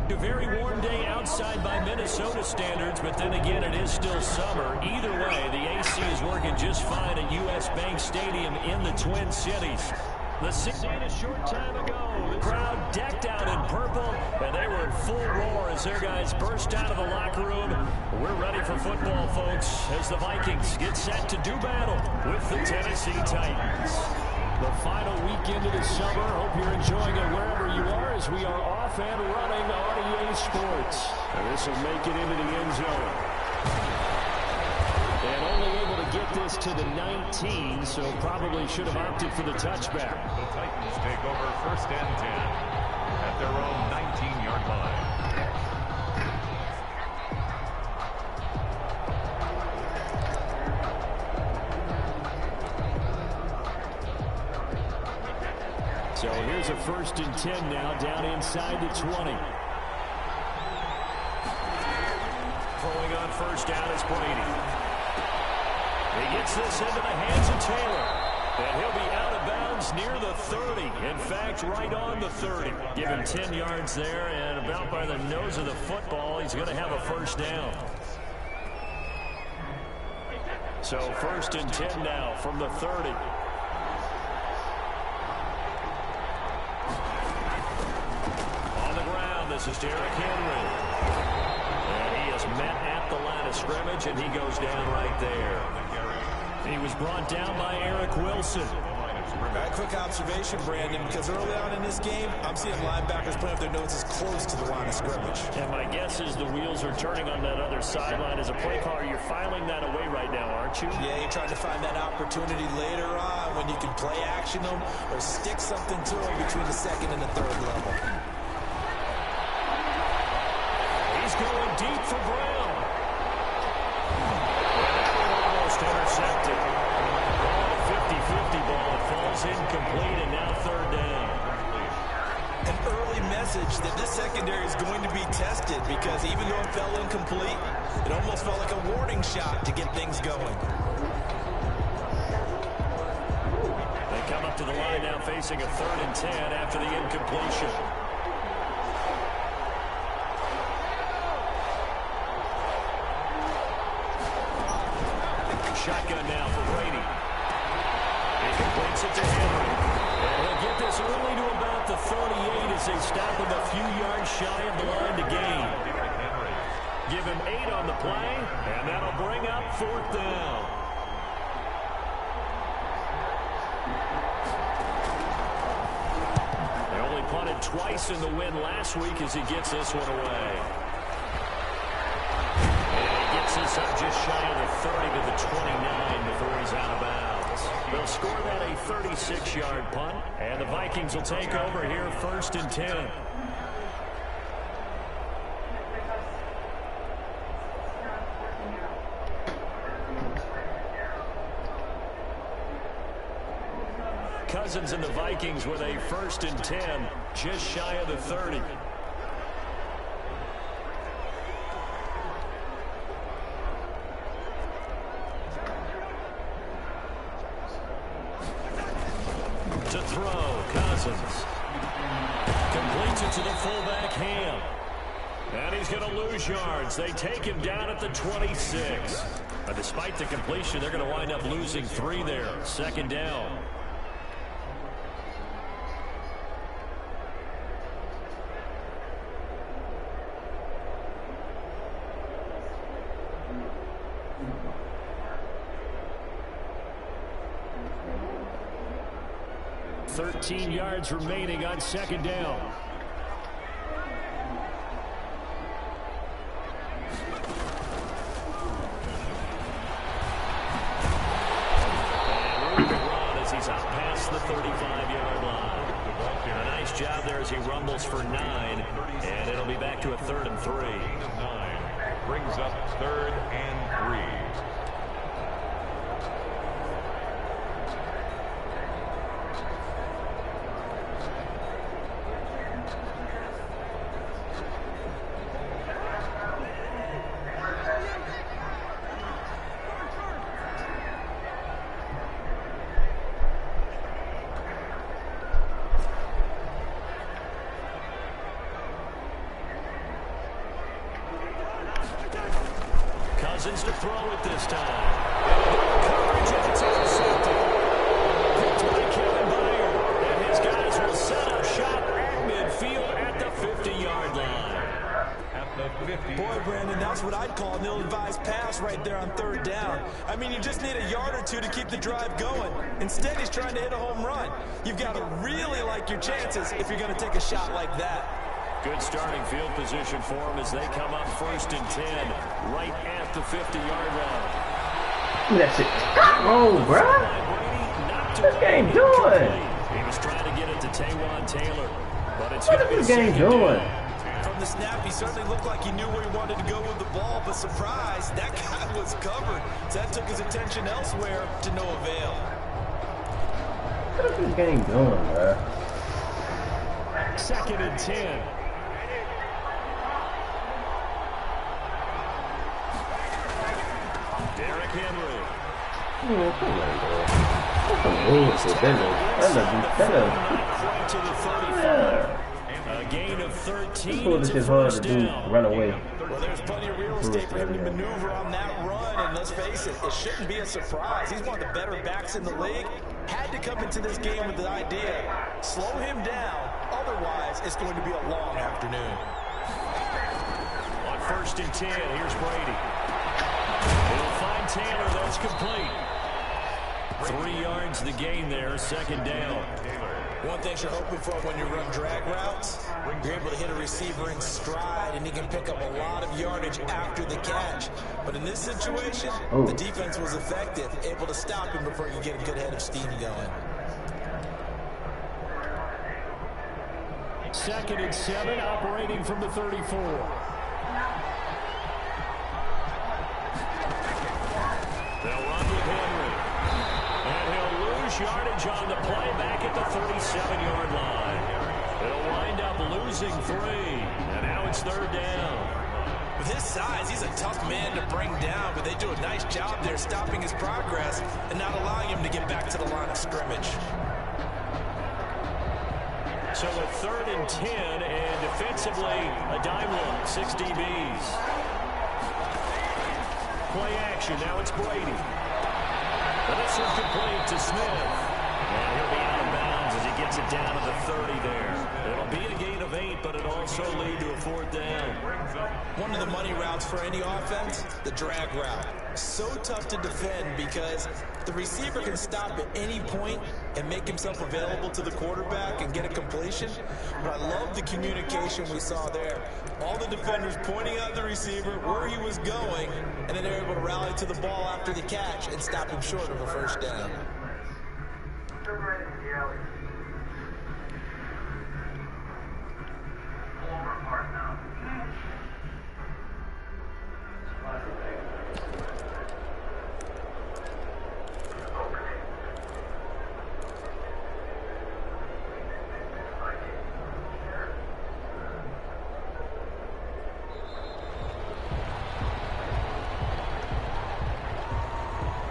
A very warm day outside by Minnesota standards, but then again, it is still summer. Either way, the AC is working just fine at U.S. Bank Stadium in the Twin Cities. The scene a short time ago. The crowd decked out in purple, and they were in full roar as their guys burst out of the locker room. We're ready for football, folks, as the Vikings get set to do battle with the Tennessee Titans. The final weekend of the summer. Hope you're enjoying it wherever you are as we are off and running on EA Sports. And this will make it into the end zone. And only able to get this to the 19, so probably should have opted for the touchback. The Titans take over 1st and 10 at their own 19-yard line. So here's a 1st and 10 now, down inside the 20. Throwing on 1st down is Brady. He gets this into the hands of Taylor. And he'll be out of bounds near the 30. In fact, right on the 30. Give him 10 yards there, and about by the nose of the football, he's going to have a 1st down. So 1st and 10 now from the 30. This is Derrick Henry. And he is met at the line of scrimmage, and he goes down right there. He was brought down by Eric Wilson. Right, quick observation, Brandon, because early on in this game, I'm seeing linebackers putting up their noses close to the line of scrimmage. And my guess is the wheels are turning on that other sideline. As a play caller, you're filing that away right now, aren't you? Yeah, you're trying to find that opportunity later on when you can play action them or stick something to them between the 2nd and the 3rd level. Going deep for Brown. Almost intercepted. A 50-50 ball. It falls incomplete, and now 3rd down. An early message that this secondary is going to be tested because even though it fell incomplete, it almost felt like a warning shot to get things going. They come up to the line now facing a 3rd and 10 after the incompletion. Shotgun now for Brady. He completes it to Henry. And he'll get this early to about the 38 as they stop him a few yards shy of the line to gain. Give him 8 on the play, and that'll bring up 4th down. They only punted twice in the win last week as he gets this one away. This up just shy of the 30 to the 29 before he's out of bounds. They'll score that a 36-yard punt, and the Vikings will take over here 1st and 10. Cousins and the Vikings with a 1st and 10, just shy of the 30. To throw, Cousins. Completes it to the fullback, Ham. And he's going to lose yards. They take him down at the 26. But despite the completion, they're going to wind up losing 3 there. 2nd down. $13 yards remaining on 2nd down. And moving run as he's out past the 35-yard line. A nice job there as he rumbles for 9, and it'll be back to a 3rd and 3. 9 brings up 3rd and 3. Cousins to throw it this time. Coverage, and it's intercepted. Picked by Kevin Byard. And his guys will set up shop at midfield at the 50-yard line. Boy, Brandon, that's what I'd call an ill-advised pass right there on third down. I mean, you just need a yard or two to keep the drive going. Instead, he's trying to hit a home run. You've got to really like your chances if you're going to take a shot like that. Good starting field position for them as they come up 1st and 10 right at the 50-yard line. That's it. Oh, bro. What's this game doing? He was trying to get it to Taywan Taylor, but it's what is this game doing? From the snap, he certainly looked like he knew where he wanted to go with the ball, but surprise, that guy was covered. So that took his attention elsewhere to no avail. What is this game doing, bro? 2nd and 10. Derrick Henry. Oh, come on, bro. That's some bullshit. To the 35. A gain of 13. This is hard to do, run away. Well, there's plenty of real estate for him to maneuver on that run, and let's face it, it shouldn't be a surprise. He's one of the better backs in the league. Had to come into this game with the idea, slow him down, otherwise it's going to be a long afternoon. On 1st and 10, here's Brady. He'll find Taylor, that's complete. 3 yards the gain there, 2nd down. One thing you're hoping for when you run drag routes, you're able to hit a receiver in stride, and he can pick up a lot of yardage after the catch. But in this situation, the defense was effective, able to stop him before you get a good head of steam going. 2nd and 7, operating from the 34. They'll run with Henry. And he'll lose yardage on the play back at the 37-yard line. It'll wind up losing 3. And now it's 3rd down. With his size, he's a tough man to bring down, but they do a nice job there stopping his progress and not allowing him to get back to the line of scrimmage. So a 3rd and 10, and defensively, a dime look, 6 DBs. Play action, now it's Brady. And this is complete to Smith. And he'll be out of bounds as he gets it down to the 30 there. It'll be a gain of 8, but it'll also lead to a 4th down. One of the money routes for any offense, the drag route. So tough to defend because the receiver can stop at any point and make himself available to the quarterback and get a completion. But I love the communication we saw there. All the defenders pointing out the receiver where he was going, and then they're able to rally to the ball after the catch and stop him short of a 1st down.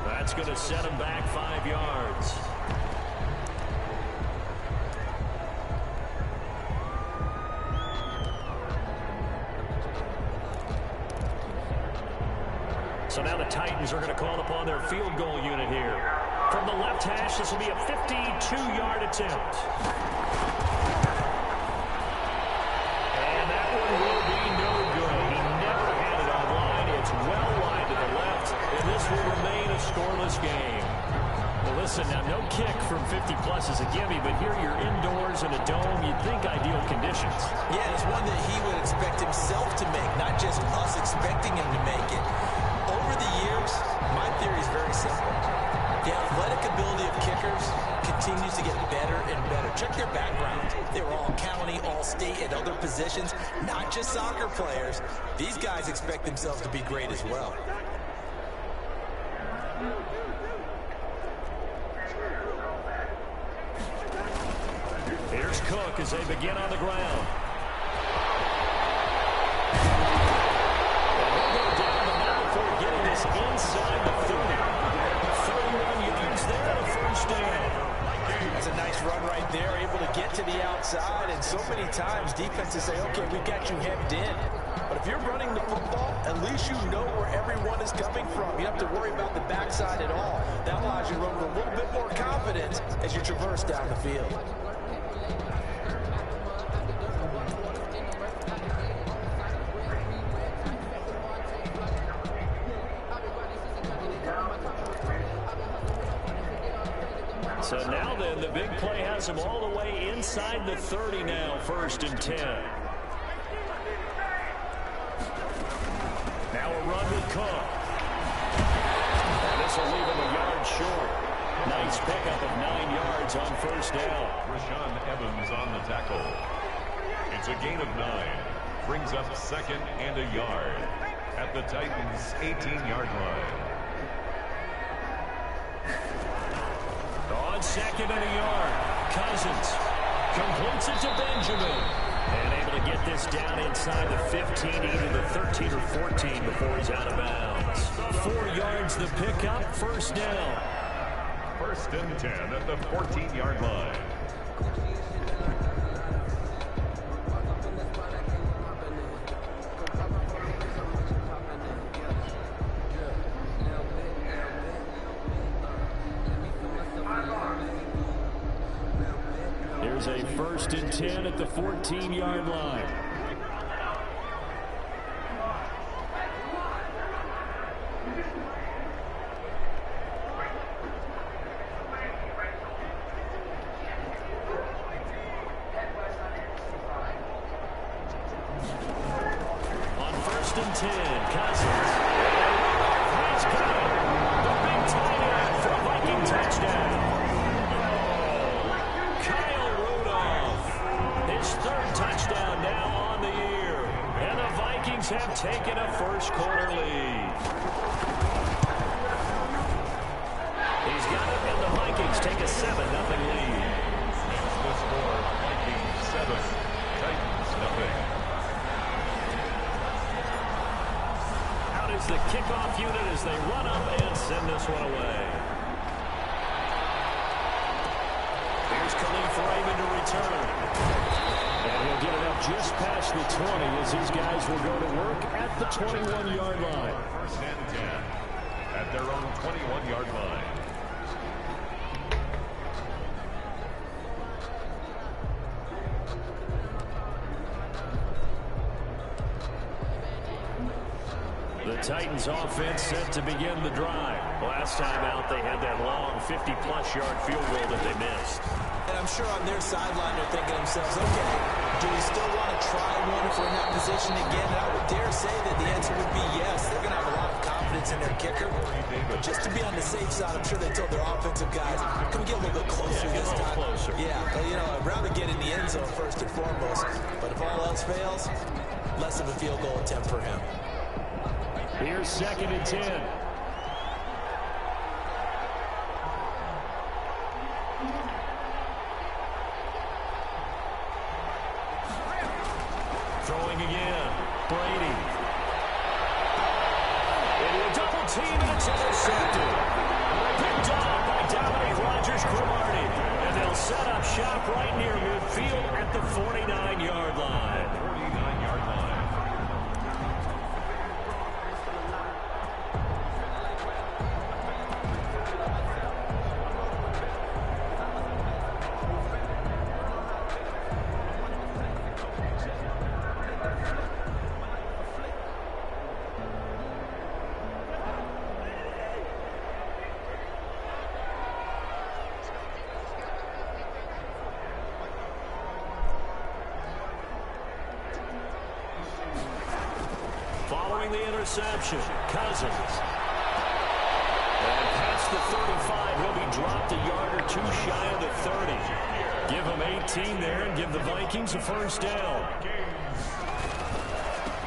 That's going to set him back 5 yards. So now the Titans are going to call upon their field goal unit here. From the left hash, this will be a 52-yard attempt. And that one will be no good. He never had it on line. It's well wide to the left, and this will remain a scoreless game. Well, listen, now no kick from 50-plus is a gimme, but here you're indoors in a dome. You'd think ideal conditions. Yeah, it's one that he would expect himself to make, not just us expecting him to make it. Over the years, my theory is very simple. The athletic ability of kickers continues to get better and better. Check their background. They were all county, all state, and other positions, not just soccer players. These guys expect themselves to be great as well. Here's Cook as they begin on the ground. Inside the 30. 31 yards there, a 1st down. That's a nice run right there, able to get to the outside, and so many times defenses say, okay, we got you hemmed in. But if you're running the football, at least you know where everyone is coming from. You don't have to worry about the backside at all. That allows you to run with a little bit more confidence as you traverse down the field. So now then, the big play has him all the way inside the 30 now, 1st and 10. Now a run with Cook. And this will leave him a yard short. Nice pickup of 9 yards on 1st down. Rashaan Evans on the tackle. It's a gain of 9. Brings up 2nd and a yard at the Titans' 18-yard line. On 2nd and a yard, Cousins completes it to Benjamin. And able to get this down inside the 15, either the 13 or 14 before he's out of bounds. 4 yards the pickup, 1st down. 1st and 10 at the 14-yard line. Here's a 1st and 10 at the 14-yard line. On 1st and 10, Cousins. He's got it. The big tight end for a Viking touchdown. His 3rd touchdown now on the year. And the Vikings have taken a 1st quarter lead. He's got it, and the Vikings take a 7-0 lead. That's the score. Vikings 7, Titans 0. Out is the kickoff unit as they run up and send this one away. Here's Khalif Raymond to return. And he'll get it up just past the 20 as these guys will go to work at the 21-yard line. 1st and 10 at their own 21-yard line. The Titans offense set to begin the drive. Last time out, they had that long 50-plus yard field goal that they missed. And I'm sure on their sideline they're thinking to themselves, okay, do we still want to try one if we're in that position again? And I would dare say that the answer would be yes. They're going to have a lot of confidence in their kicker. But just to be on the safe side, I'm sure they told their offensive guys, can we get a little bit closer this time? Closer. Yeah, but, you know, I'd rather get in the end zone first and foremost. But if all else fails, less of a field goal attempt for him. Here's 2nd and 10. Throwing again. Brady. Into a double team, and it's intercepted. Picked off by Dominique Rodgers-Cromartie. And they'll set up shop right near midfield at the 49-yard line. 49-yard line. Following the interception, Cousins. And past the 35, he'll be dropped a yard or 2 shy of the 30. Give him 18 there and give the Vikings a 1st down.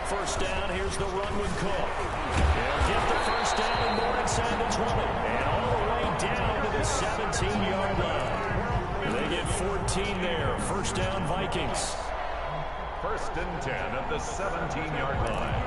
1st down, here's the run with Cook. They'll get the 1st down and more inside the 20. And all the way down to the 17-yard line. They get 14 there. 1st down, Vikings. 1st and 10 at the 17-yard line.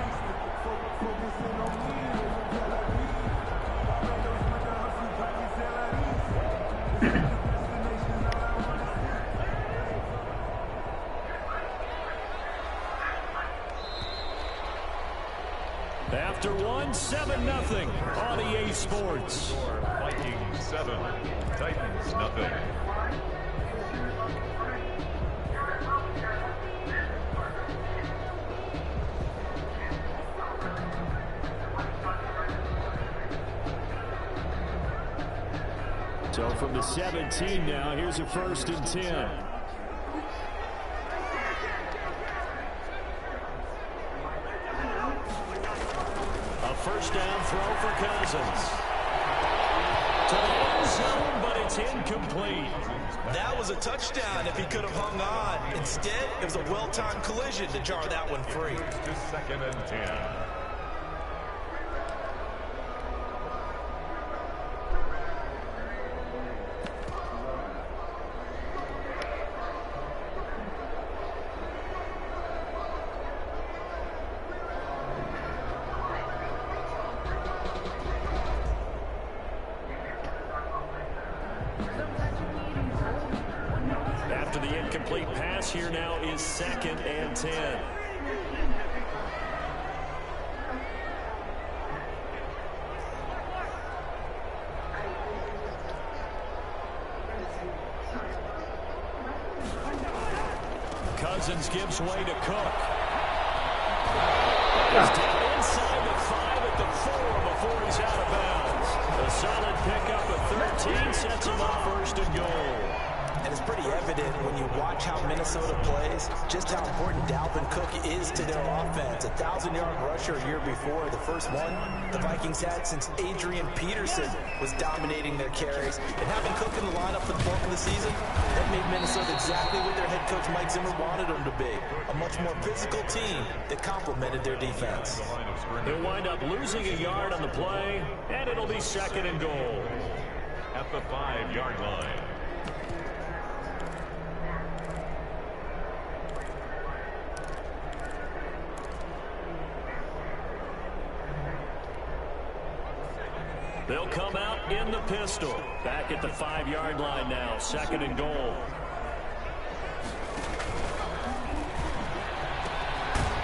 After one, 7-0 on EA Sports. Vikings 7, Titans nothing. So from the 17 now, here's a 1st and 10. A first down throw for Cousins. To the end zone, but it's incomplete. That was a touchdown if he could have hung on. Instead, it was a well-timed collision to jar that one free. To 2nd and 10. After the incomplete pass, here now is 2nd and 10. Cousins gives way to Cook. He's down inside the 5 at the 4 before he's out of bounds. A solid pickup of 13 sets him up 1st and goal. And it's pretty evident when you watch how Minnesota plays, just how important Dalvin Cook is to their offense. 1,000-yard rusher a year before, the first one the Vikings had since Adrian Peterson was dominating their carries. And having Cook in the lineup for the bulk of the season, that made Minnesota exactly what their head coach Mike Zimmer wanted them to be. A much more physical team that complemented their defense. They'll wind up losing a yard on the play, and it'll be 2nd and goal. At the 5-yard line. They'll come out in the pistol. Back at the 5-yard line now, 2nd and goal.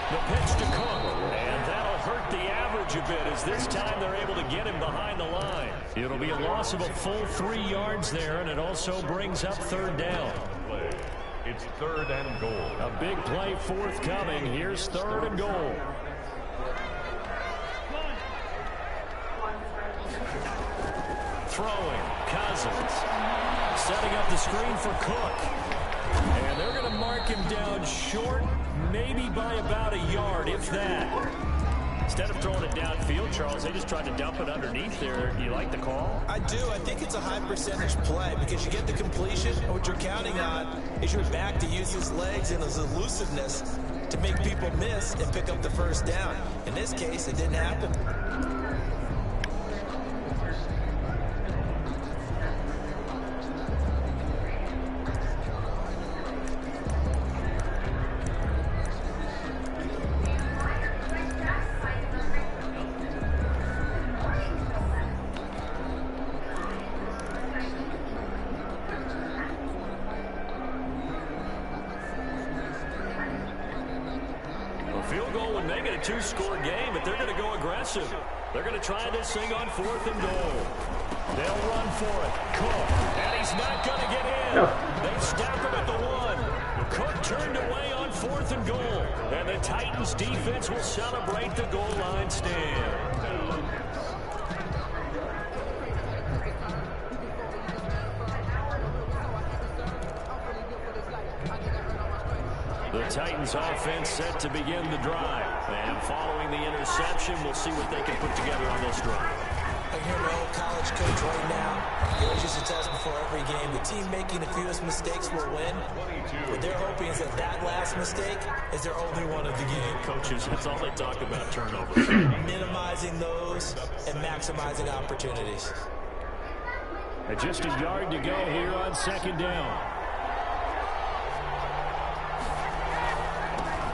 The pitch to Cook, and that'll hurt the average a bit as this time they're able to get him behind the line. It'll be a loss of a full 3 yards there, and it also brings up 3rd down. It's 3rd and goal. A big play forthcoming. Here's 3rd and goal. Throwing, Cousins. Setting up the screen for Cook. And they're going to mark him down short, maybe by about a yard, if that. Instead of throwing it downfield, Charles, they just tried to dump it underneath there. Do you like the call? I do. I think it's a high percentage play because you get the completion, and what you're counting on is your back to use his legs and his elusiveness to make people miss and pick up the 1st down. In this case, it didn't happen. Field goal would make it a 2-score game, but they're going to go aggressive. They're going to try this thing on 4th and goal. They'll run for it. Cook, and he's not going to get in. No. They stop him at the 1. Cook turned away on 4th and goal, and the Titans defense will celebrate the goal line stand. The Titans offense set to begin the drive. And following the interception, we'll see what they can put together on this drive. I hear my old college coach right now. He always used to tell us before every game, the team making the fewest mistakes will win. What they're hoping is that last mistake is their only one of the game. Coaches, that's all they talk about, turnovers. Minimizing those and maximizing opportunities. And just a yard to go here on 2nd down.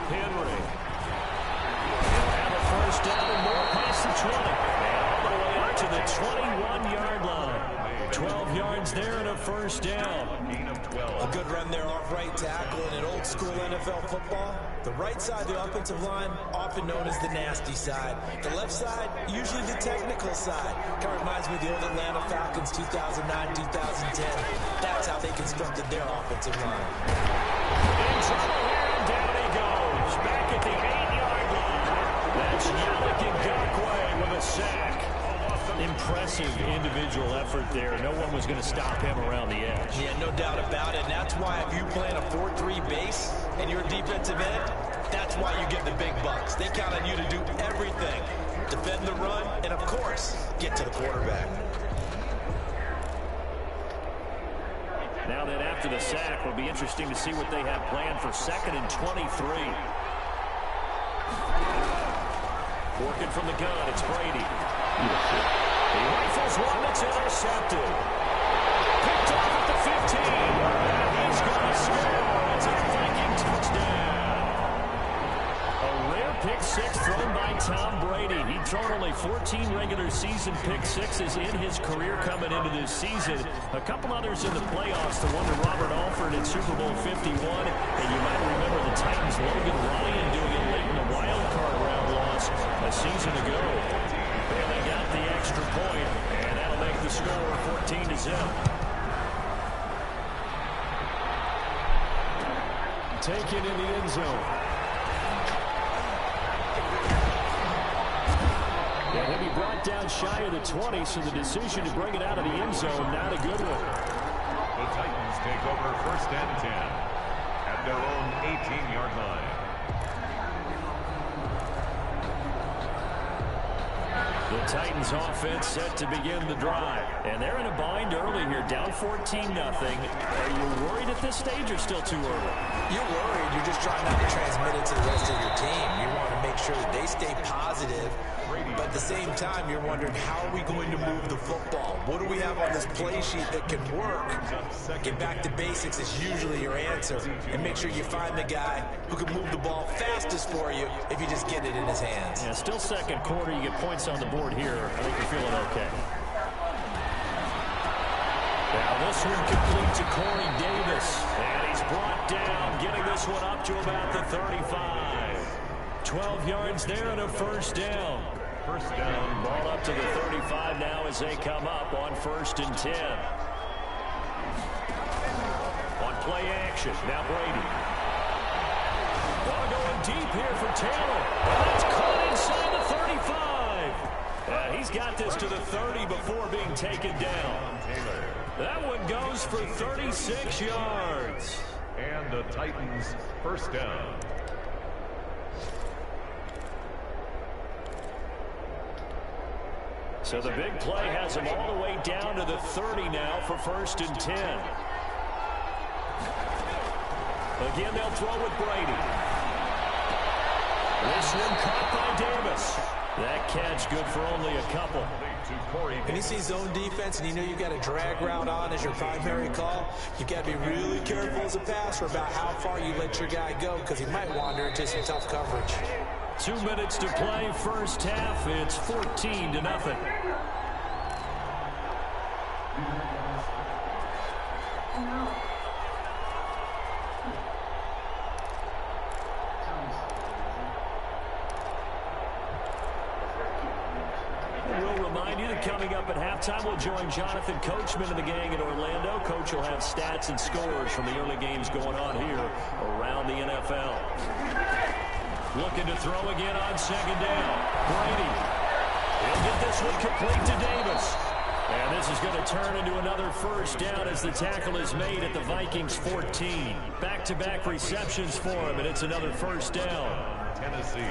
Henry. He'll have a 1st down and more past the 20. And all the way out to the 21-yard line. 12 yards there and a first down. Gain of 12. A good run there off right tackle. In an old school NFL football, the right side of the offensive line, often known as the nasty side. The left side, usually the technical side. Kind of reminds me of the old Atlanta Falcons 2009, 2010. That's how they constructed their offensive line. In trouble here, and down he goes. Back at the 8-yard line. That's Yannick Ngakoue with a sack. Impressive individual effort there. No one was going to stop him around the edge. Yeah, no doubt about it. And that's why if you play in a 4-3 base and you're a defensive end, that's why you get the big bucks. They count on you to do everything. Defend the run and, of course, get to the quarterback. Now that after the sack, will be interesting to see what they have planned for 2nd and 23. Working from the gun, it's Brady. He rifles one that's intercepted. Picked off at the 15. And he's going to score. It's a Viking touchdown. A rare pick six thrown by Tom Brady. He'd thrown only 14 regular season pick sixes in his career coming into this season. A couple others in the playoffs. The one to Robert Alford in Super Bowl 51. And you might remember the Titans' Logan Ryan doing it late in the wild card round loss a season ago. And they got the extra point, and that'll make the score 14-0. Taken in the end zone. And he'll be brought down shy of the 20, so the decision to bring it out of the end zone, not a good one. The Titans take over 1st and 10 at their own 18-yard line. The Titans offense set to begin the drive. And they're in a bind early here, down 14-0. Are you worried at this stage or still too early? You're worried. You're just trying not to transmit it to the rest of your team. You want to make sure that they stay positive. But at the same time, you're wondering, how are we going to move the football? What do we have on this play sheet that can work? Get back to basics is usually your answer. And make sure you find the guy who can move the ball fastest for you if you just get it in his hands. Yeah, still second quarter. You get points on the board here. I think you're feeling okay. Now this one complete to Corey Davis. And he's brought down, getting this one up to about the 35. 12 yards there and a first down. First down. Ball up to the 35 now as they come up on 1st and 10. On play action, now Brady. Ball going deep here for Taylor. And that's caught inside the 35. He's got this to the 30 before being taken down. That one goes for 36 yards. And the Titans first down. So the big play has him all the way down to the 30 now for 1st and 10. Again, they'll throw with Brady. This one caught by Davis. That catch good for only a couple. When you see zone defense and you know you've got a drag route on as your primary call, you've got to be really careful as a passer about how far you let your guy go, because he might wander into some tough coverage. 2 minutes to play, first half. It's 14-0. We'll remind you that coming up at halftime, we'll join Jonathan Coachman and the gang in Orlando. Coach will have stats and scores from the early games going on here around the NFL. Looking to throw again on 2nd down. Brady. He'll get this one complete to Davis. And this is going to turn into another first down as the tackle is made at the Vikings 14. Back-to-back receptions for him, and it's another first down. Tennessee.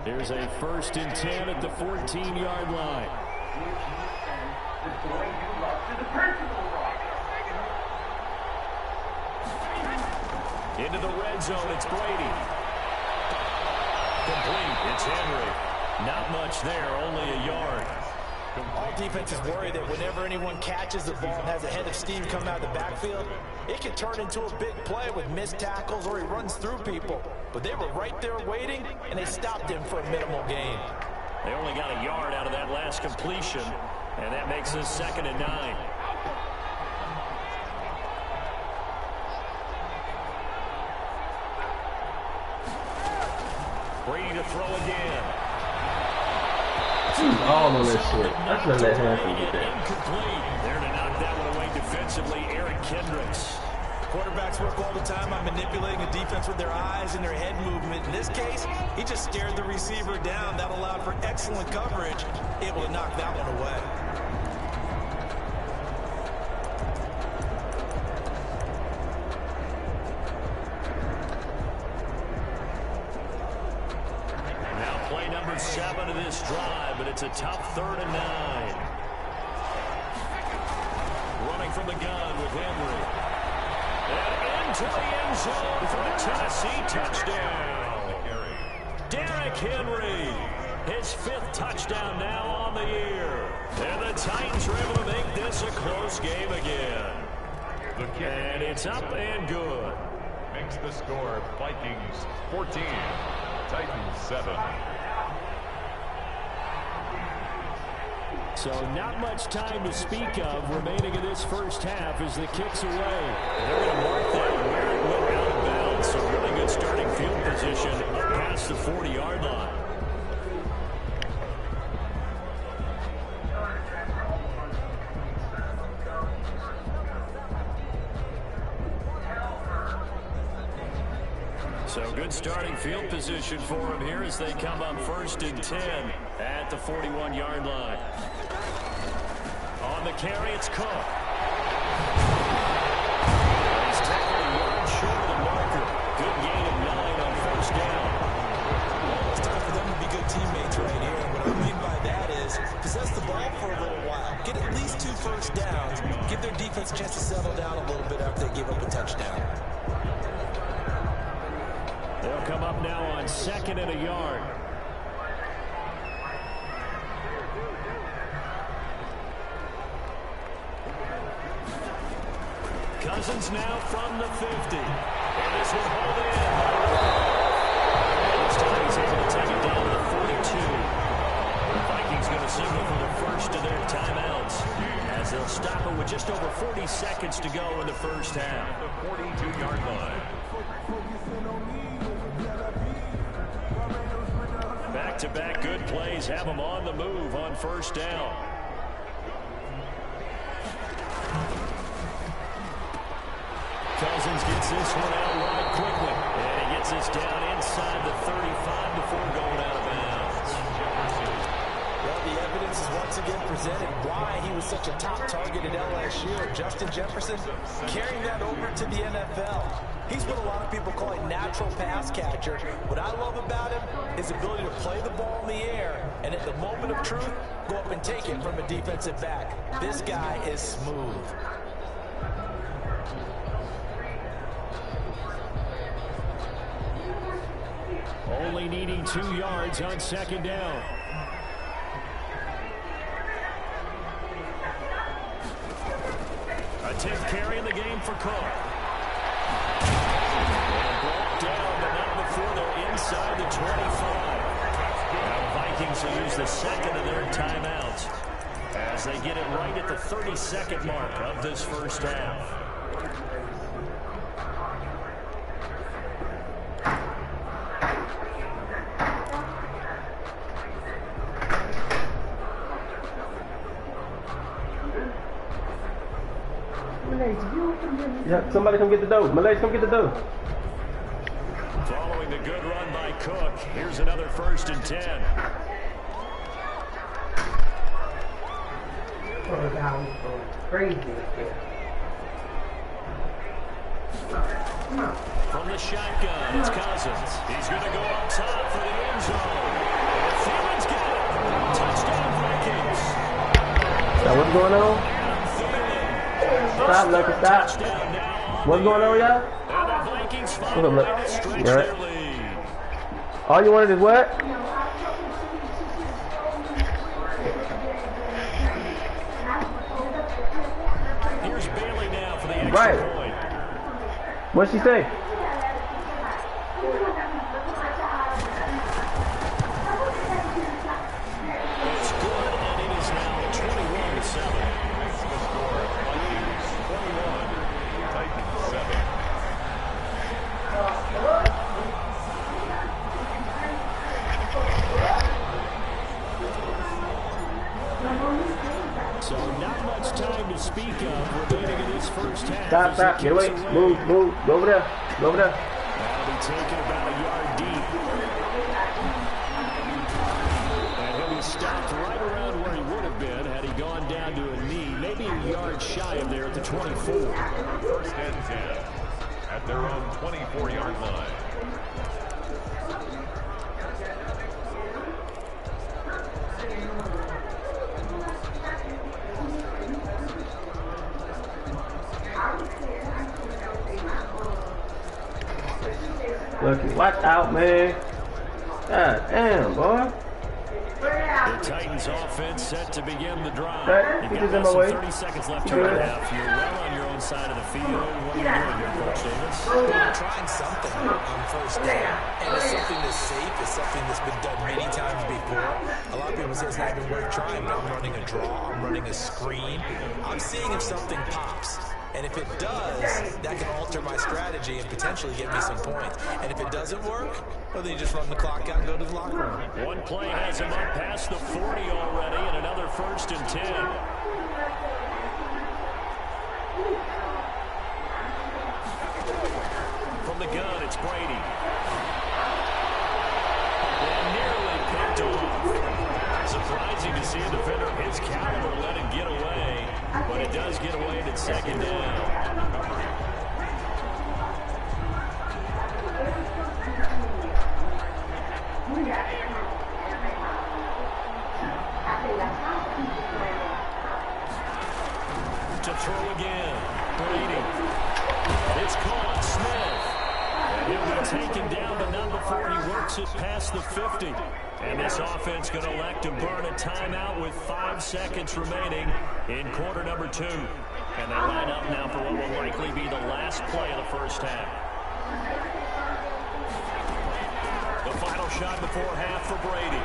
Here's a 1st and 10 at the 14-yard line. Into the red zone, it's Brady. Complete, it's Henry. Not much there, only a yard. All defenses worry that whenever anyone catches the ball and has a head of steam coming out of the backfield, it can turn into a big play with missed tackles or he runs through people. But they were right there waiting, and they stopped him for a minimal gain. They only got a yard out of that last completion. And that makes us 2nd and 9. Brady to throw again. He's all on this shit. I should have let him get that. Incomplete. There to knock that one away defensively, Eric Kendricks. Quarterbacks work all the time on manipulating a defense with their eyes and their head movement. In this case, he just stared the receiver down. That allowed for excellent coverage, able to knock that one away. Now play number 7 of this drive, but it's a tough 3rd and 9. Running from the gun with Henry. And into the end zone for the Tennessee touchdown. Derrick Henry, his 5th touchdown now on the year. And the Titans are able to make this a close game again. And it's up and good. Makes the score Vikings 14, Titans 7. So not much time to speak of remaining in this first half as the kick's away. They're going to mark that where it went out of bounds. So really good starting field position up past the 40-yard line. So good starting field position for them here as they come up 1st and 10 at the 41-yard line. On the carry, it's Cook. He's tackled a yard short of the marker. Good gain of 9 on 1st down. It's time for them to be good teammates right here. And what I mean by that is possess the ball for a little while. Get at least 2 first downs. Give their defense a chance to settle down a little bit after they give up a touchdown. They'll come up now on 2nd and a yard. Cousins now from the 50. And this will hold it in. This time he's able to take it down to the 42. The Vikings going to signal for the first of their timeouts as they'll stop it with just over 40 seconds to go in the first half. The 42-yard line. Back-to-back good plays have them on the move on 1st down. Cousins gets this one out wide quickly. And he gets this down inside the 35 before going out of bounds. Well, the evidence is once again presented why he was such a top target at LSU. Justin Jefferson carrying that over to the NFL. He's what a lot of people call a natural pass catcher. What I love about him is the ability to play the ball in the air and at the moment of truth, go up and take it from a defensive back. This guy is smooth. Only needing 2 yards on 2nd down. A 10th carry in the game for Cook. And brought down, but not before they're inside the 25. Now the Vikings will use the 2nd of their timeouts as they get it right at the 32nd mark of this first half. Yeah, somebody come get the dough. Malays, come get the dough. Following the good run by Cook, here's another 1st and 10. Crazy. From the shotgun, it's Cousins. He's going to go up top for the end zone. And Thielman's got it. Touchdown, Vikings. Now what's going on? Stop, Lucky, stop. What's going on, y'all? And the Vikings finally stretch their lead. All you wanted is what? Here's Bailey now for the extra point. What'd she say? It's good, and it is now a 21 half. Stop. Get away. Move. Go over there. That'll be taken about a yard deep. And he'll be stopped right around where he would have been had he gone down to a knee. Maybe a yard shy of there at the 24. First and 10 at their own 24-yard line. Lucky, watch out, man. God damn, boy. The Titans offense set to begin the drive. Right, You've he's got in less my way. than 30 seconds left to run half. You're well on your own side of the field. What are you doing here, Coach Davis? I'm trying something on first down. And it's something that's safe. It's something that's been done many times before. A lot of people say it's not even worth trying, but I'm running a draw. I'm running a screen. I'm seeing if something pops. And if it does, that can alter my strategy and potentially get me some points. And if it doesn't work, well, then you just run the clock out and go to the locker room. One play has him up past the 40 already, and another 1st and 10. From the gun, it's Brady. And nearly picked off. Surprising to see a defender of his caliber let him get away, but it does get away at 2nd down. To throw again, Brady. It's caught, Smith. And he'll be taken down, but not before he works it past the 50. And this offense going to elect to burn a timeout with 5 seconds remaining in quarter number 2. And they line up now for what will likely be the last play of the first half. The final shot before half for Brady.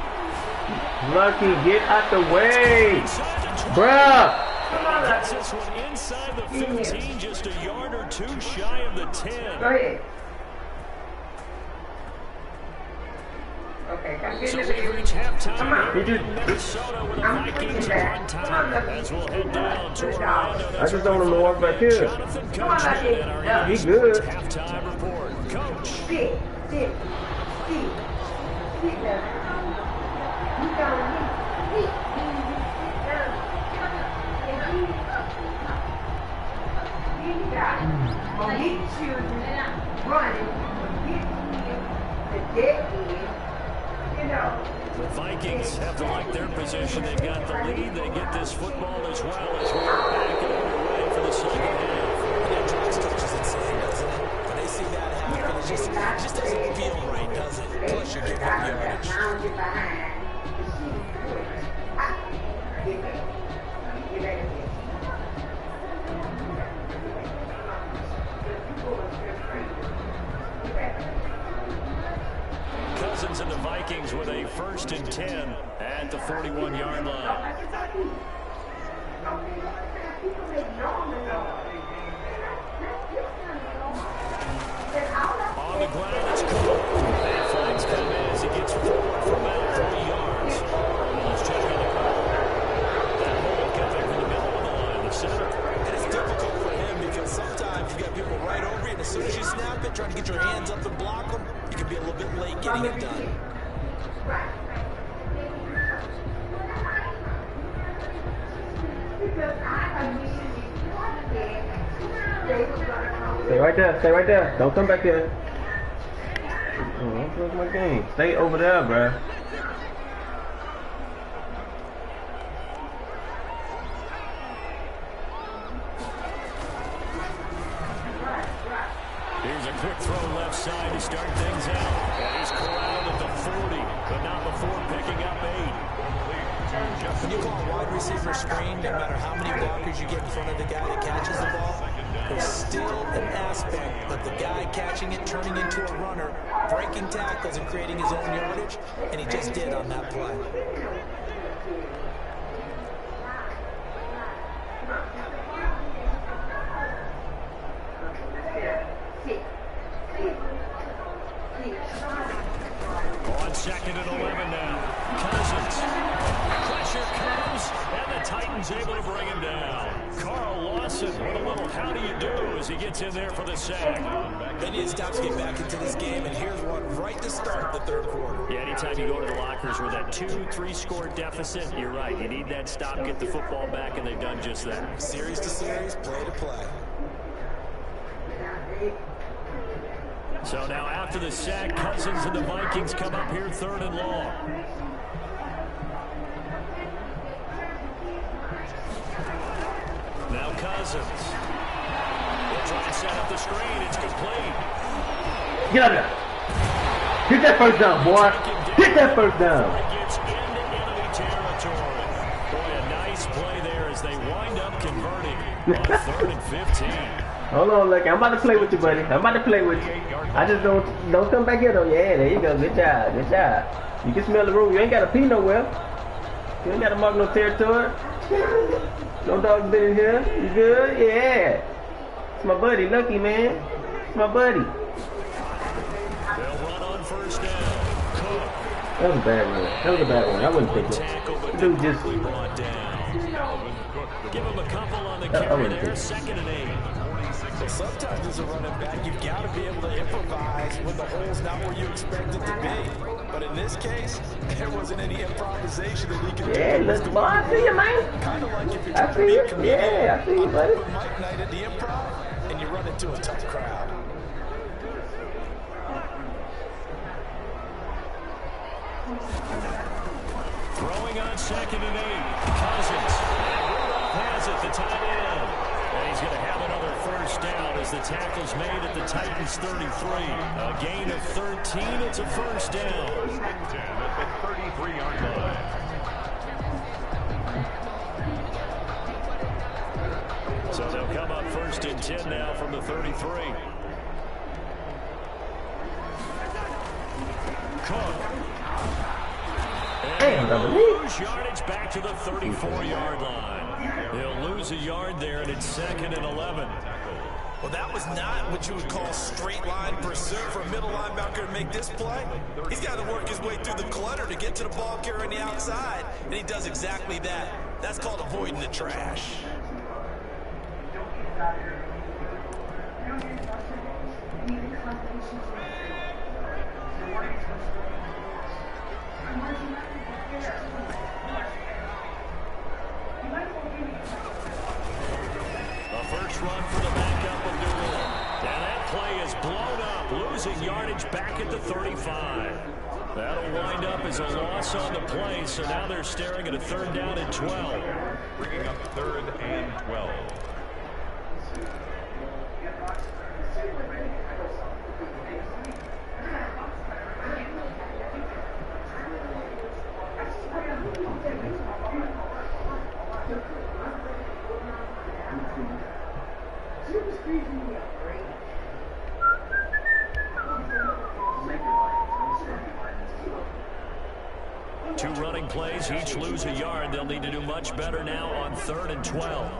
Lucky, get out the way. Bruh. Gets this one inside the 15, just a yard or 2 shy of the 10. Go ahead. Okay, come get So the we video. reach halftime Come on. here in Minnesota with the Vikings on time as we'll head down to Orlando. I just don't want to walk back here. Jonathan Come on, Coach Lucky. at our Yeah. He esports good. halftime report. Coach. Sit there. You down. Sit down. You got it. On these children running, the dead end, you know. The Vikings have to like their position. They've got the lead. They get this football as well as we're back and underway for the second half. And that drives coaches insane, doesn't it? When they see that happen, it just doesn't feel right, does it? Plus, you're giving up yardage. Now get behind. Get back. Get back. Cousins and the Vikings with a 1st and 10 at the 41-yard line. On the ground, it's caught. That flag's come in as he gets forward for about 3 yards. Let's check on the call. That hold coming from the middle of the line, the center. And it's difficult for him because sometimes you got people right over you, and as soon as you snap it, trying to get your hands up and block them, you can be a little bit late getting it done. Stay right there. Stay right there. Don't come back here. Oh, don't close my game. Stay over there, bruh. Here's a quick throw left side to start things out. And he's corralled at the 40, but not before picking up 8. When you call a wide receiver screen, no matter how many blockers you get in front of the guy that catches the ball, there's still an aspect of the guy catching it, turning into a runner, breaking tackles and creating his own yardage, and he just did on that play. On 2nd and 11 now. Cousins. pressure comes, and the Titans able to bring him down. Carl Lawson, what a little how do you do as he gets in there for the sack. They need to stop to get back into this game, and here's one right to start the third quarter. Yeah, anytime you go to the lockers with that 2-3 score deficit, you're right. You need that stop, get the football back, and they've done just that. Series to series, play to play. So now after the sack, Cousins and the Vikings come up here 3rd and long. Now Cousins. They'll try to set up the screen. It's complete. Get up there. Hit that first down, boy. Hit that first down. It gets into enemy territory. Boy, a nice play there as they wind up converting on 3rd and 15. Hold on, look. I'm about to play with you, buddy. I'm about to play with you. I just don't come back here though. Yeah, there you go. Good job. Good job. You can smell the room. You ain't got to pee nowhere. You ain't got to mark no territory. No dogs been in here. You good? Yeah. It's my buddy, Lucky, man. It's my buddy. They'll run on 1st down. Cook. That was a bad one. That was a bad one. I wouldn't think so. Dude just brought down. Give him a couple on the carry there. 2nd and 8. Sometimes as a running back, you've got to be able to improvise when the hole's not where you expect it to be. But in this case, there wasn't any improvisation that he could do. Yeah, let's boy, I see you, man. Kind of like if you're I trying to see be you. a comedian. Yeah, I see you, buddy. Open mic night at the Improv, and you run into a tough crowd. Throwing on 2nd and 8. Cousins. Has it, the tight end. And he's going to have another 1st down as the tackle's made at the Titans 33. A gain of 13. It's a 1st down. At the 33-yard line. So they'll come up 1st and 10 now from the 33. Cook. And they'll lose yardage back to the 34-yard line. They'll lose a yard there, and it's 2nd and 11. Well, that was not what you would call straight line pursuit for a middle linebacker to make this play. He's got to work his way through the clutter to get to the ball carrier on the outside, and he does exactly that. That's called avoiding the trash. A first run for the backup of Newell. And that play is blown up, losing yardage back at the 35. That'll wind up as a loss on the play, so now they're staring at a 3rd down and 12. Bringing up 3rd and 12. Two running plays, each lose a yard. They'll need to do much better now on 3rd and 12.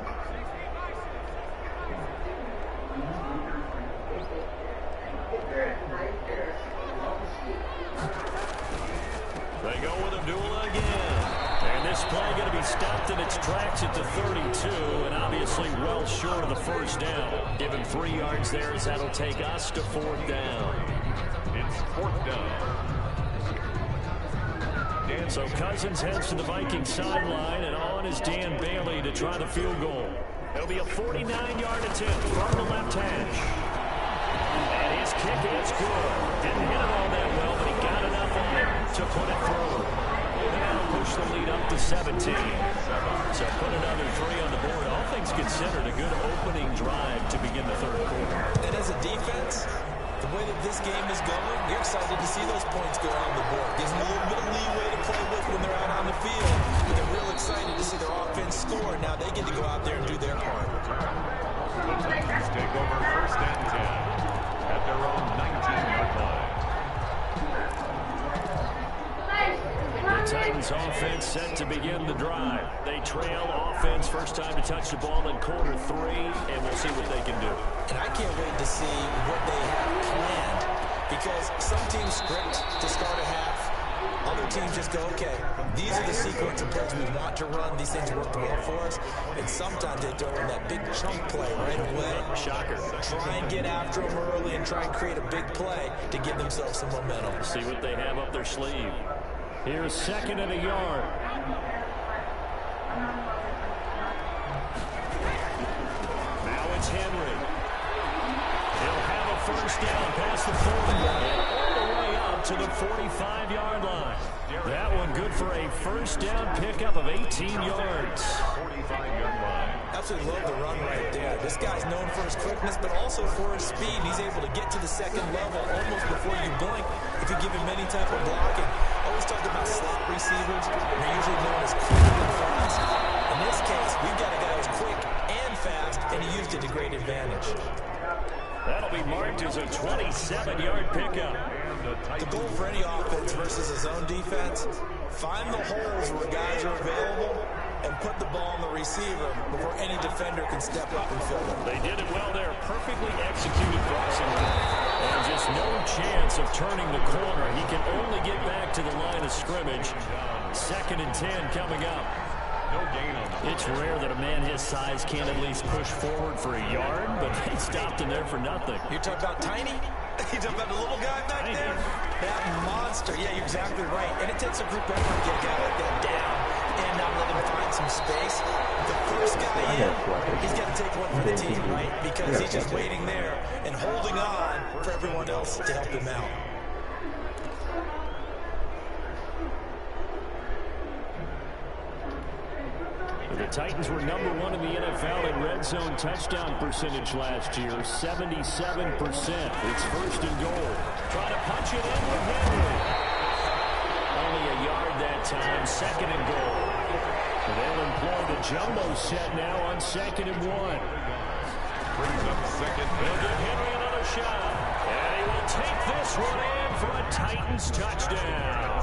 They go with Abdullah again. And this play going to be stopped in its tracks at the 32, and obviously well short of the 1st down. Given 3 yards there, as that'll take us to 4th down. It's 4th down. So Cousins heads to the Vikings sideline, and on is Dan Bailey to try the field goal. It'll be a 49-yard attempt from the left hash. And his kick is good. Didn't hit it all that well, but he got enough on it to put it through. And that'll push the lead up to 17. So put another 3 on the board. All things considered, a good opening drive to begin the 3rd quarter. And as a defense, the way that this game is going, we're excited to see those points go on the board. Gives them a little bit of leeway to play with when they're out on the field. But they're real excited to see their offense score. Now they get to go out there and do their part. The Titans take over 1st and 10 at their own 19-yard line. The Titans offense set to begin the drive. They trail offense, first time to touch the ball in quarter 3, and we'll see what they can do. And I can't wait to see what they have planned, because some teams script to start a half, Other teams just go, okay, these are the sequence of plays we want to run. These things work well for us. And sometimes they throw in that big chunk play right away. Shocker. Try and get after them early and try and create a big play to give themselves some momentum. See what they have up their sleeve. Here's 2nd and a yard. Now it's Henry. He'll have a first down past the 40 and all the way up to the 45-yard line. That one good for a first down pickup of 18 yards. 45-yard line. Absolutely love the run right there. This guy's known for his quickness, but also for his speed. He's able to get to the second level almost before you blink if you give him any type of blocking. Always talk about slot receivers. They're usually known as quick and fast. In this case, we've got a guy who's quick and fast, and he used it to great advantage. That'll be marked as a 27-yard pickup. The goal for any offense versus a zone defense, find the holes where guys are available and put the ball on the receiver before any defender can step up and fill it. They did it well there. Perfectly executed crossing route. And just no chance of turning the corner. He can only get back to the line of scrimmage. 2nd and 10 coming up. No gain on the It's rare that a man his size can't at least push forward for a yard, but they stopped him there for nothing. You're talking about tiny? You're talking about the little guy back there? That monster. Yeah, you're exactly right. And it takes a group effort to get a guy like that down and not let him find some space. The first guy in, he's got to take one for the team, right? Because he's just waiting there and holding on for everyone else to help him out. The Titans were #1 in the NFL in red zone touchdown percentage last year, 77%. It's 1st and goal. Trying to punch it in with Henry. Only a yard that time, 2nd and goal. They'll employ the jumbo set now on 2nd and 1. brings up 2nd. They'll give Henry another shot. And he will take this one in for a Titans touchdown.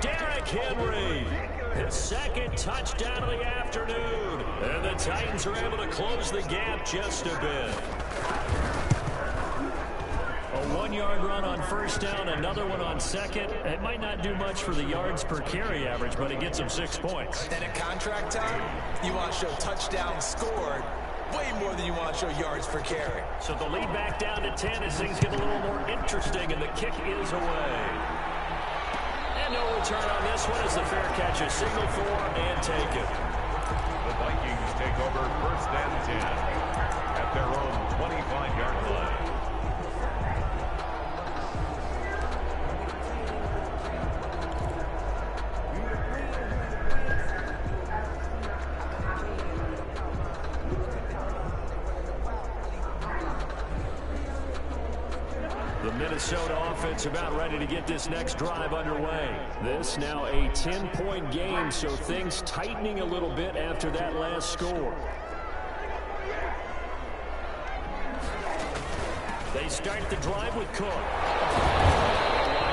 Derrick Henry. His 2nd touchdown of the afternoon. And the Titans are able to close the gap just a bit. A 1-yard run on 1st down, another one on 2nd. It might not do much for the yards per carry average, but it gets them 6 points. And at contract time, you want to show touchdowns scored way more than you want to show yards per carry. So the lead back down to 10 as things get a little more interesting, and the kick is away. And no return on this one as the fair catch is signaled for and taken. The Vikings take over 1st and 10 at their own 25-yard line. The Minnesota offense about ready to get this next drive underway. This now a 10-point game, so things tightening a little bit after that last score. They start the drive with Cook. Lined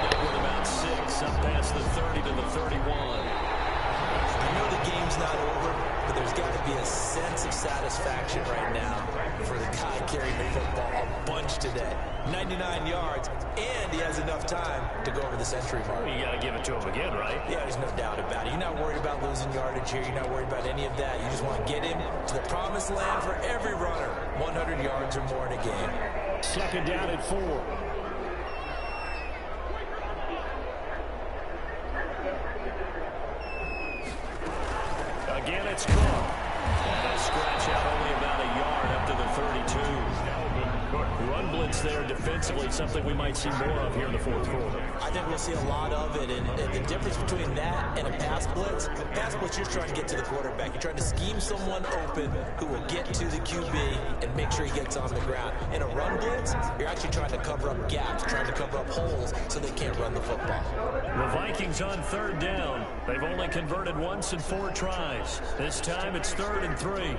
up with about 6, up past the 30 to the 31. I know the game's not over, but there's got to be a sense of satisfaction right now for the guy carrying the football a bunch today. 99 yards, and he has enough time to go over the century mark. You got to give it to him again, right? Yeah, there's no doubt about it. You're not worried about losing yardage here. You're not worried about any of that. You just want to get him to the promised land for every runner. 100 yards or more in a game. 2nd down at 4. Again, it's Cook. And a scratch out only about a yard up to the 32. Run blitz there defensively, something we might see more of here in the 4th quarter. I think we'll see a lot of it, and the difference between that and a pass blitz, you're trying to get to the quarterback. You're trying to scheme someone open who will get to the QB and make sure he gets on the ground. In a run blitz, you're actually trying to cover up gaps, trying to cover up holes so they can't run the football. The Vikings on 3rd down. They've only converted once in 4 tries. This time it's 3rd and 3.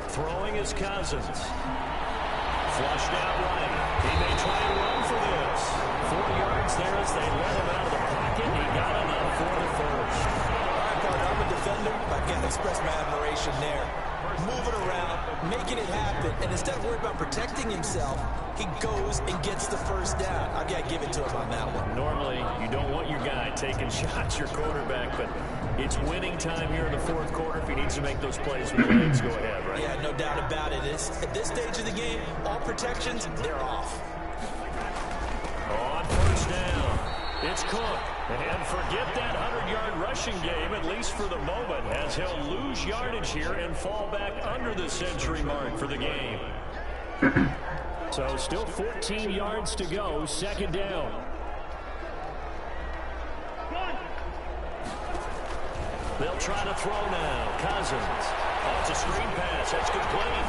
Throwing is Cousins. Flushed out right. He may try and run for this. 4 yards there as they let him out of the pocket. He got enough for the first. situation there. Moving around, making it happen, and instead of worrying about protecting himself, he goes and gets the first down. I've got to give it to him on that one. Normally, you don't want your guy taking shots, your quarterback, but it's winning time here in the fourth quarter. If he needs to make those plays with legs, go ahead, right? Yeah, no doubt about it. At this stage of the game, all protections, they're off. On first down, it's Cook. And forget that 100-yard rushing game, at least for the moment, as he'll lose yardage here and fall back under the century mark for the game. So still 14 yards to go, second down. They'll try to throw now. Cousins. Oh, it's a screen pass. That's complete.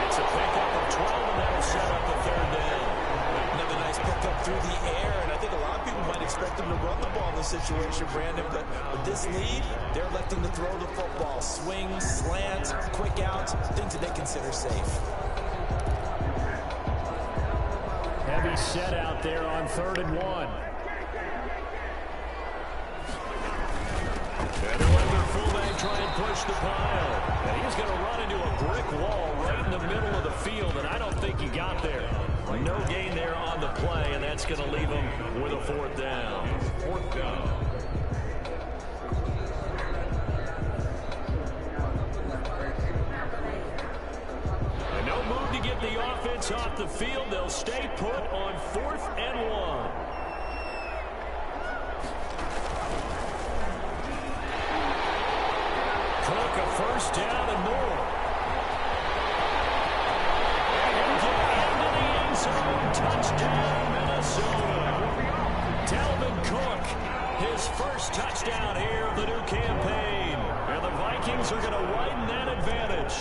It's a pickup of 12, and that'll set up the third down. Another nice pickup through the air, and I think a lot of people might expect him to run the ball in this situation, Brandon, but with this lead, they're electing to throw the football. Swings, slants, quick outs, things that they consider safe. Heavy set out there on 3rd and 1. And they'll let their fullback try and push the pile. And he's going to run into a brick wall right in the middle of the field, and I don't think he got there. No gain there on the play, and that's going to leave him with a 4th down. 4th down. And no move to get the offense off the field. They'll stay put on 4th and 1. Cook, a first down and more. Touchdown, Minnesota. Dalvin Cook, his first touchdown here of the new campaign. And the Vikings are going to widen that advantage.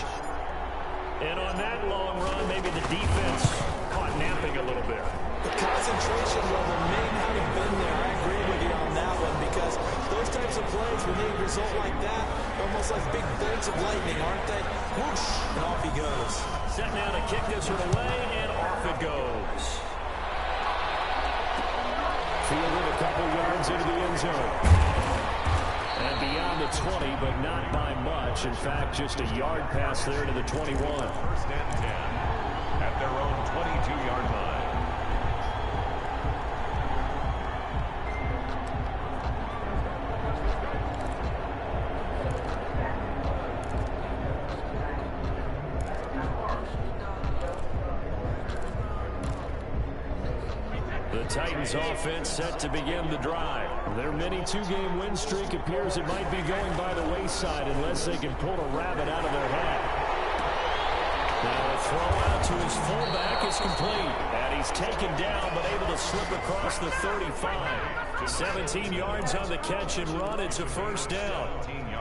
And on that long run, maybe the defense caught napping a little bit. The concentration level may not have been there. I agree with you on that one, because those types of plays, when they result like that, almost like big bolts of lightning, aren't they? Whoosh, and off he goes. Set now to kick this one away, and off it goes. Fielded a couple yards into the end zone. And beyond the 20, but not by much. In fact, just a yard pass there to the 21. 1st and 10 at their own 22-yard line. Titans offense set to begin the drive. Their mini two-game win streak appears it might be going by the wayside unless they can pull a rabbit out of their hat. Now a throw out to his fullback is complete. And he's taken down but able to slip across the 35. 17 yards on the catch and run. It's a first down.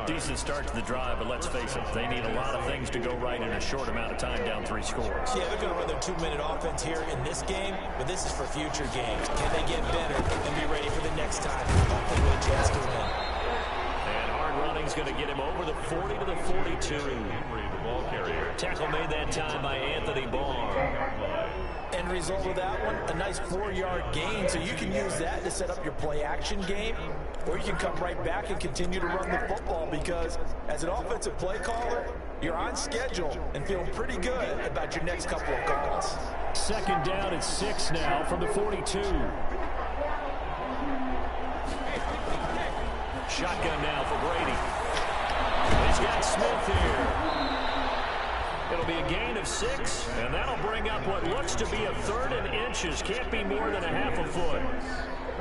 Decent start to the drive, but let's face it, they need a lot of things to go right in a short amount of time, down 3 scores. Yeah, they're going to run their 2-minute offense here in this game, but this is for future games. Can they get better and be ready for the next time? Hopefully with a chance to win. And hard running's going to get him over the 40 to the 42. Henry, the ball carrier. Tackle made that time by Anthony Barr. End result of that one, a nice 4-yard gain, so you can use that to set up your play-action game, or you can come right back and continue to run the football, because as an offensive play caller, you're on schedule and feeling pretty good about your next couple of calls. Second down at 6 now from the 42. Shotgun now for Brady. He's got Smith here. It'll be a gain of 6, and that'll bring up what looks to be a 3rd and inches. Can't be more than a half a foot.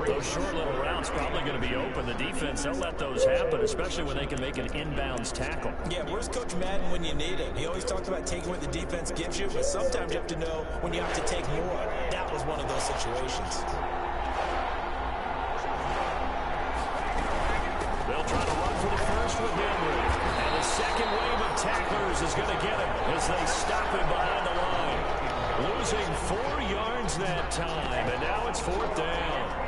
Those short little routes probably going to be open. The defense, they'll let those happen, especially when they can make an inbounds tackle. Yeah, where's Coach Madden when you need him? He always talked about taking what the defense gives you, but sometimes you have to know when you have to take more. That was one of those situations. They'll try to run for the first with Henry. And the second wave of tacklers is going to get him as they stop him behind the line. Losing 4 yards that time, and now it's 4th down.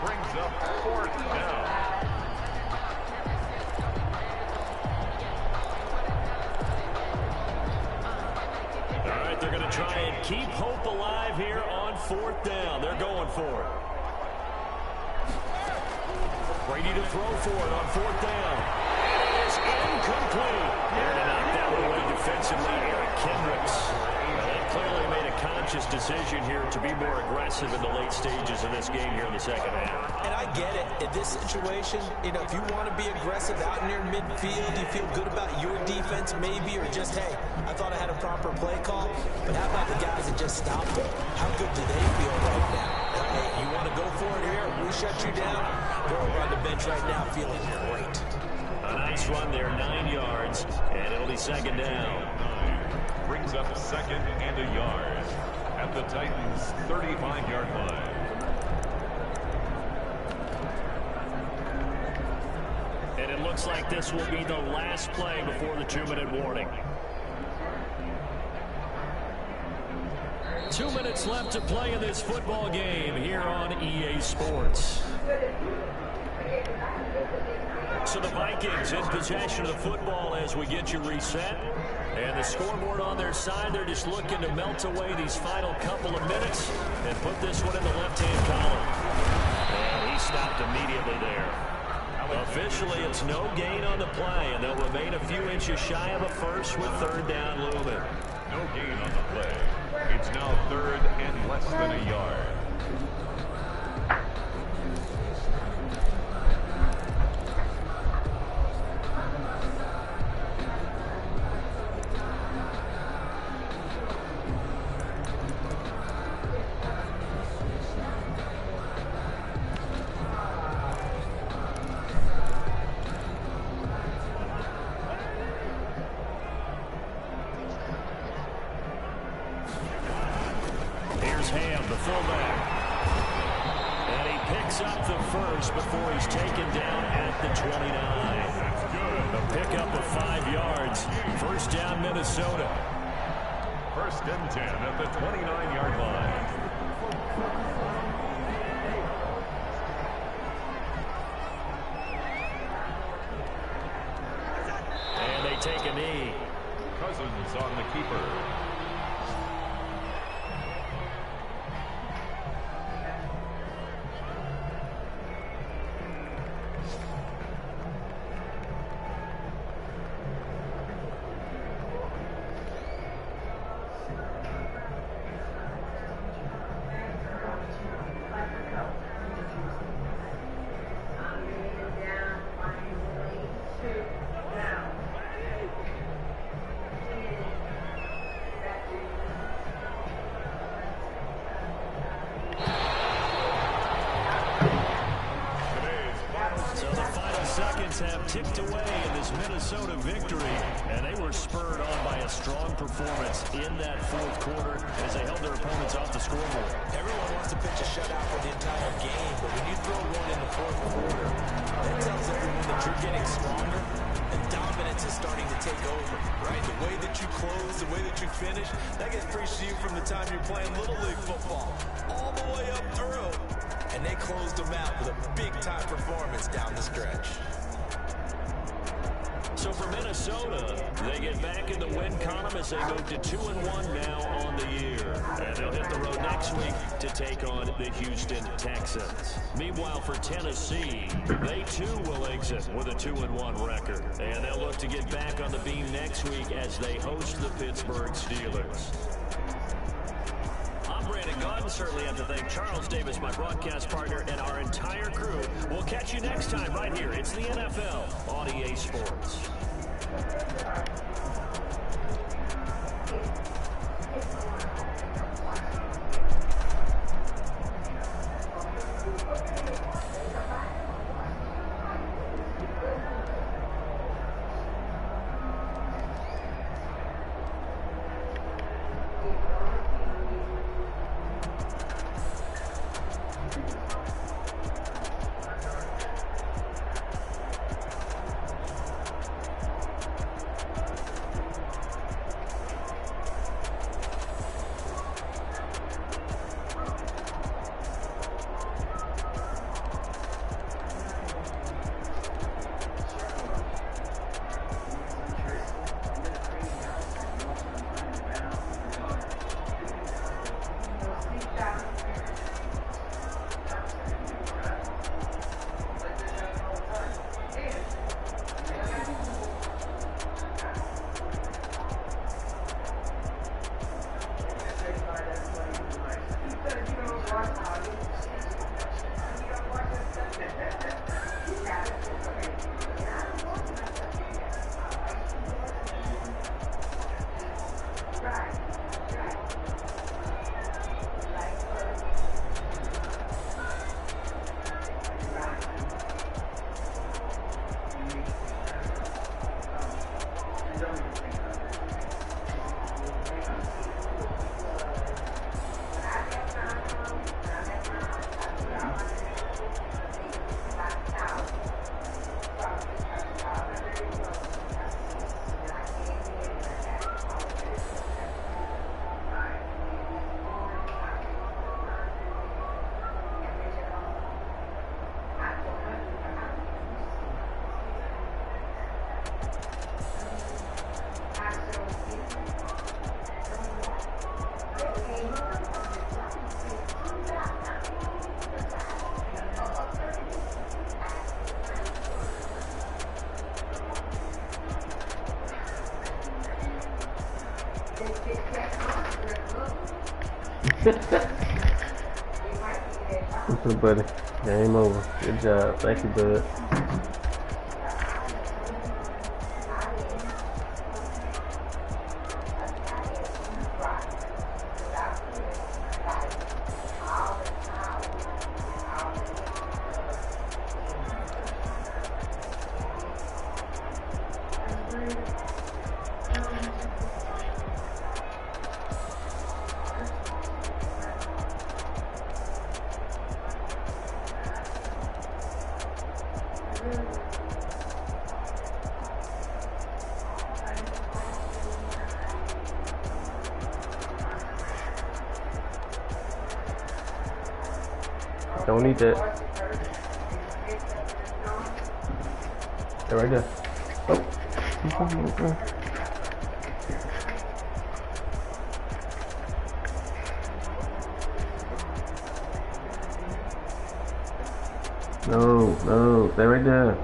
Brings up 4th down. All right, they're going to try and keep hope alive here on 4th down. They're going for it. Brady to throw for it on 4th down. It is incomplete. There to knock that one away defensively, Eric Kendricks. They clearly made a conscious decision here to be more aggressive in the late stages of this game here in the second half. And I get it. In this situation, you know, if you want to be aggressive out near midfield, you feel good about your defense maybe, or just, hey, I thought I had a proper play call. But how about the guys that just stopped them? How good do they feel right now? Hey, you want to go for it here? We shut you down. They're over on the bench right now feeling great. A nice run there, 9 yards, and it'll be 2nd down. Brings up 2nd and a yard at the Titans' 35-yard line. And it looks like this will be the last play before the 2-minute warning. 2 minutes left to play in this football game here on EA Sports. So the Vikings in possession of the football as we get you reset. And the scoreboard on their side, they're just looking to melt away these final couple of minutes and put this one in the left-hand column. And he stopped immediately there. Officially, it's no gain on the play, and they'll remain a few inches shy of a first with 3rd down looming. No gain on the play. It's now 3rd and less than a yard. Before he's taken down at the 29. A pickup of 5 yards. 1st down, Minnesota. 1st and 10 at the 29-yard line. And they take a knee. Cousins on the keeper. Have ticked away in this Minnesota victory, and they were spurred on by a strong performance in that 4th quarter as they held their opponents off the scoreboard. Everyone wants to pitch a shutout for the entire game, but when you throw one in the 4th quarter, that tells everyone that you're getting stronger and dominance is starting to take over, right? The way that you close, the way that you finish, that gets preached to you from the time you're playing Little League football all the way up through. And they closed them out with a big-time performance down the stretch. So for Minnesota, they get back in the win column as they move to 2-1 now on the year. And they'll hit the road next week to take on the Houston Texans. Meanwhile, for Tennessee, they too will exit with a 2-1 record. And they'll look to get back on the beam next week as they host the Pittsburgh Steelers. I'm Brandon Gaudin. Certainly have to thank Charles Davis, my broadcast partner, and our entire crew. We'll catch you next time right here. It's the NFL on EA Sports. What's up, buddy? Game over. Good job. Thank you, bud. Don't need that. They're right there. Oh. No, they're right there.